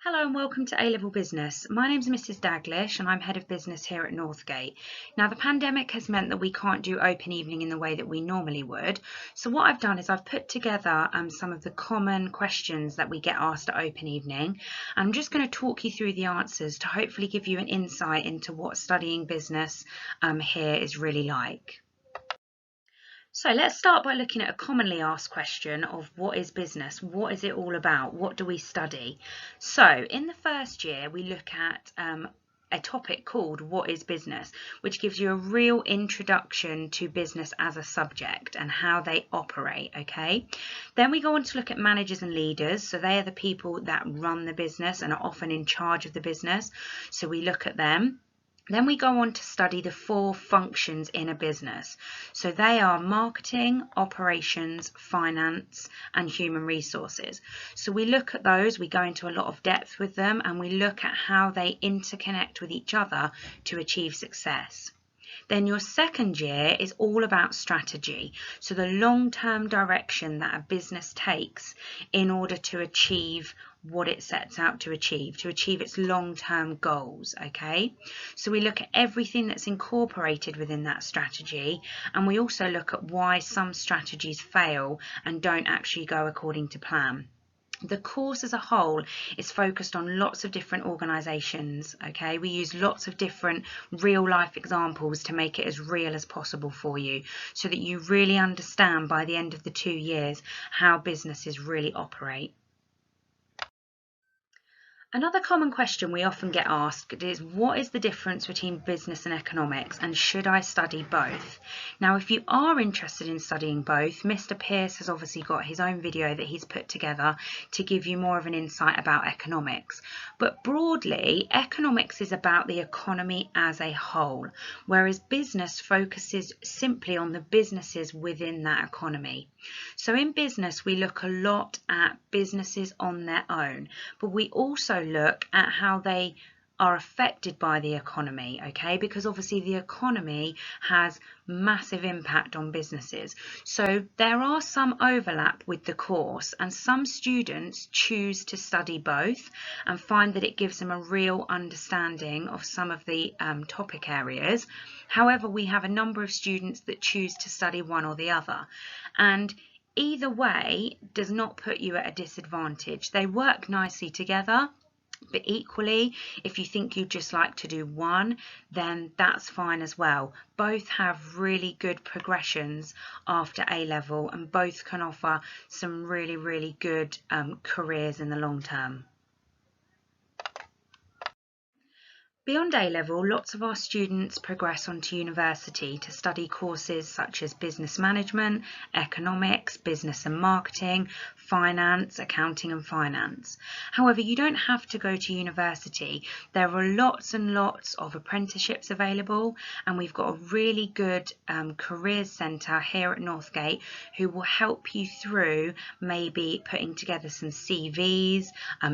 Hello and welcome to A-Level Business. My name's Mrs. Daglish and I'm Head of Business here at Northgate. Now the pandemic has meant that we can't do open evening in the way that we normally would. So what I've done is I've put together some of the common questions that we get asked at open evening. I'm just going to talk you through the answers to hopefully give you an insight into what studying business here is really like. So let's start by looking at a commonly asked question of what is business? What is it all about? What do we study? So in the first year, we look at a topic called What is Business, which gives you a real introduction to business as a subject and how they operate, okay? Then we go on to look at managers and leaders. So they are the people that run the business and are often in charge of the business. So we look at them. Then we go on to study the 4 functions in a business. So they are marketing, operations, finance, and human resources. So we look at those, we go into a lot of depth with them, and we look at how they interconnect with each other to achieve success. Then your second year is all about strategy. So the long-term direction that a business takes in order to achieve what it sets out to achieve its long-term goals, okay? So we look at everything that's incorporated within that strategy, and we also look at why some strategies fail and don't actually go according to plan. The course as a whole is focused on lots of different organisations, okay? We use lots of different real life examples to make it as real as possible for you so that you really understand by the end of the 2 years how businesses really operate. Another common question we often get asked is, what is the difference between business and economics, and should I study both? Now, if you are interested in studying both, Mr. Pierce has obviously got his own video that he's put together to give you more of an insight about economics. But broadly, economics is about the economy as a whole, whereas business focuses simply on the businesses within that economy. So in business, we look a lot at businesses on their own, but we also look at how they are affected by the economy, okay? Because obviously the economy has massive impact on businesses. So there are some overlap with the course, and some students choose to study both and find that it gives them a real understanding of some of the topic areas. However, we have a number of students that choose to study one or the other, and either way does not put you at a disadvantage. They work nicely together. But equally, if you think you'd just like to do one, then that's fine as well. Both have really good progressions after A-level, and both can offer some really, really good careers in the long term. Beyond A-level, lots of our students progress on to university to study courses such as business management, economics, business and marketing, finance, accounting and finance. However, you don't have to go to university. There are lots and lots of apprenticeships available, and we've got a really good careers centre here at Northgate who will help you through maybe putting together some CVs,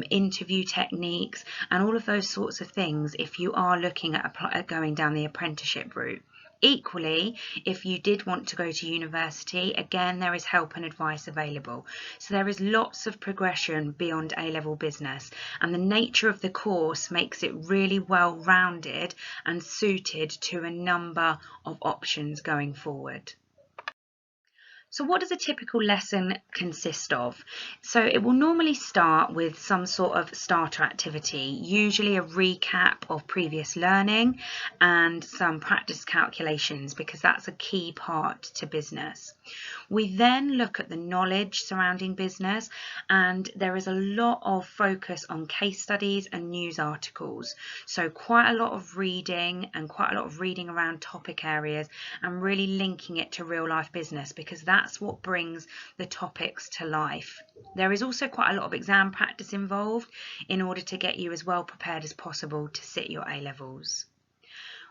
interview techniques, and all of those sorts of things if you are looking at going down the apprenticeship route. Equally, if you did want to go to university, again, there is help and advice available. So there is lots of progression beyond A-level business, and the nature of the course makes it really well-rounded and suited to a number of options going forward. So what does a typical lesson consist of? So it will normally start with some sort of starter activity, usually a recap of previous learning and some practice calculations, because that's a key part to business. We then look at the knowledge surrounding business, and there is a lot of focus on case studies and news articles. So quite a lot of reading and quite a lot of reading around topic areas and really linking it to real life business, because that's what brings the topics to life. There is also quite a lot of exam practice involved in order to get you as well prepared as possible to sit your A-levels.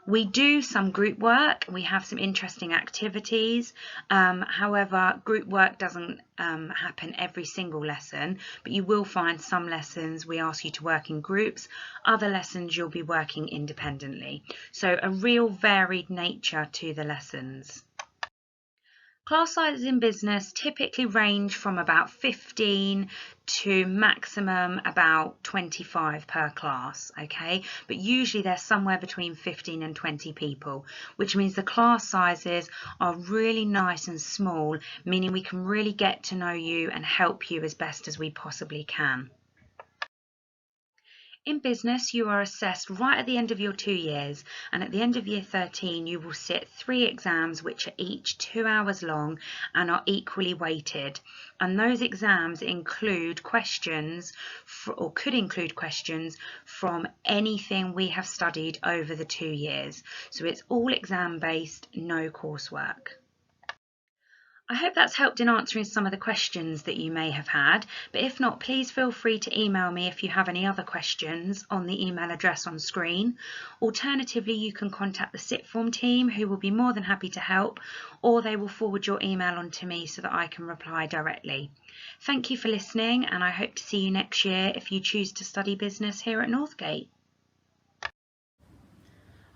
We do some group work, we have some interesting activities. However, group work doesn't happen every single lesson, but you will find some lessons we ask you to work in groups, other lessons you'll be working independently. So a real varied nature to the lessons. Class sizes in business typically range from about 15 to maximum about 25 per class, okay? But usually they're somewhere between 15 and 20 people, which means the class sizes are really nice and small, meaning we can really get to know you and help you as best as we possibly can. In business, you are assessed right at the end of your 2 years, and at the end of year 13, you will sit 3 exams, which are each 2 hours long and are equally weighted. And those exams include questions, or could include questions from anything we have studied over the 2 years. So it's all exam based, no coursework. I hope that's helped in answering some of the questions that you may have had, but if not, please feel free to email me if you have any other questions on the email address on screen. Alternatively, you can contact the sixth form team, who will be more than happy to help, or they will forward your email on to me so that I can reply directly. Thank you for listening, and I hope to see you next year if you choose to study business here at Northgate.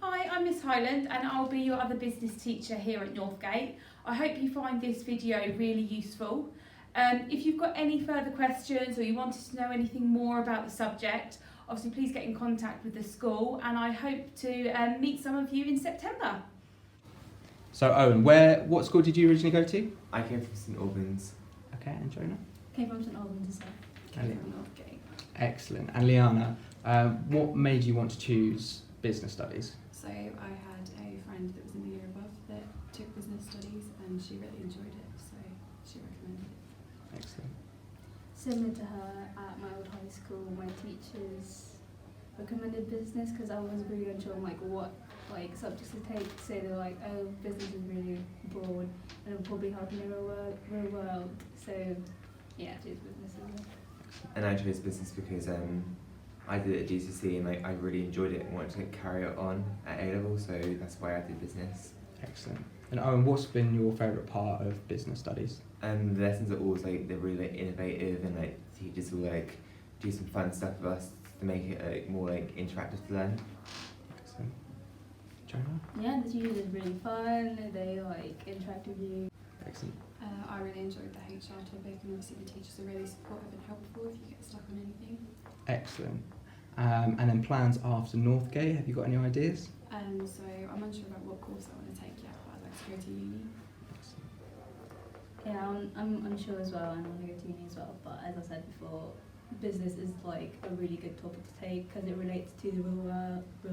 Hi, I'm Miss Highland and I'll be your other business teacher here at Northgate. I hope you find this video really useful. If you've got any further questions or you wanted to know anything more about the subject, obviously please get in contact with the school, and I hope to meet some of you in September. So Owen, what school did you originally go to? I came from St Albans. Okay, and Jonah? Came from St Albans as well. Came from Northgate. Excellent. And Liana, what made you want to choose business studies? So I had a friend that was in the year above that took business studies and she really enjoyed it, so she recommended it. Excellent. Similar to her, at my old high school, my teachers recommended business because I was really unsure on what subjects to take. So they were like, oh, business is really broad and it'll probably help in the real world. So yeah, I chose business as well. And I chose business because I did it at GCSE and I really enjoyed it and wanted to carry it on at A level, so that's why I did business. Excellent. And Owen, what's been your favourite part of business studies? The lessons are always they're really innovative, and teachers will do some fun stuff with us to make it more interactive to learn. Excellent. Jonah? Yeah, the teachers is really fun. They interact with you. Excellent. I really enjoyed the HR topic, and obviously the teachers are really supportive and helpful if you get stuck on anything. Excellent. And then plans after Northgate, have you got any ideas? So I'm unsure about what course I want to take yet, but I'd like to go to uni. Excellent. Yeah, I'm unsure as well. I want to go to uni as well. But as I said before, business is a really good topic to take because it relates to the real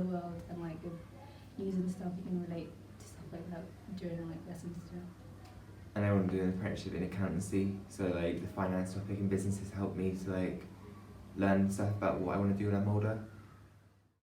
world, and with using stuff you can relate to stuff like that during lessons as well. And I want to do an apprenticeship in accountancy, so the finance topic in business has helped me to learn stuff about what I want to do when I'm older.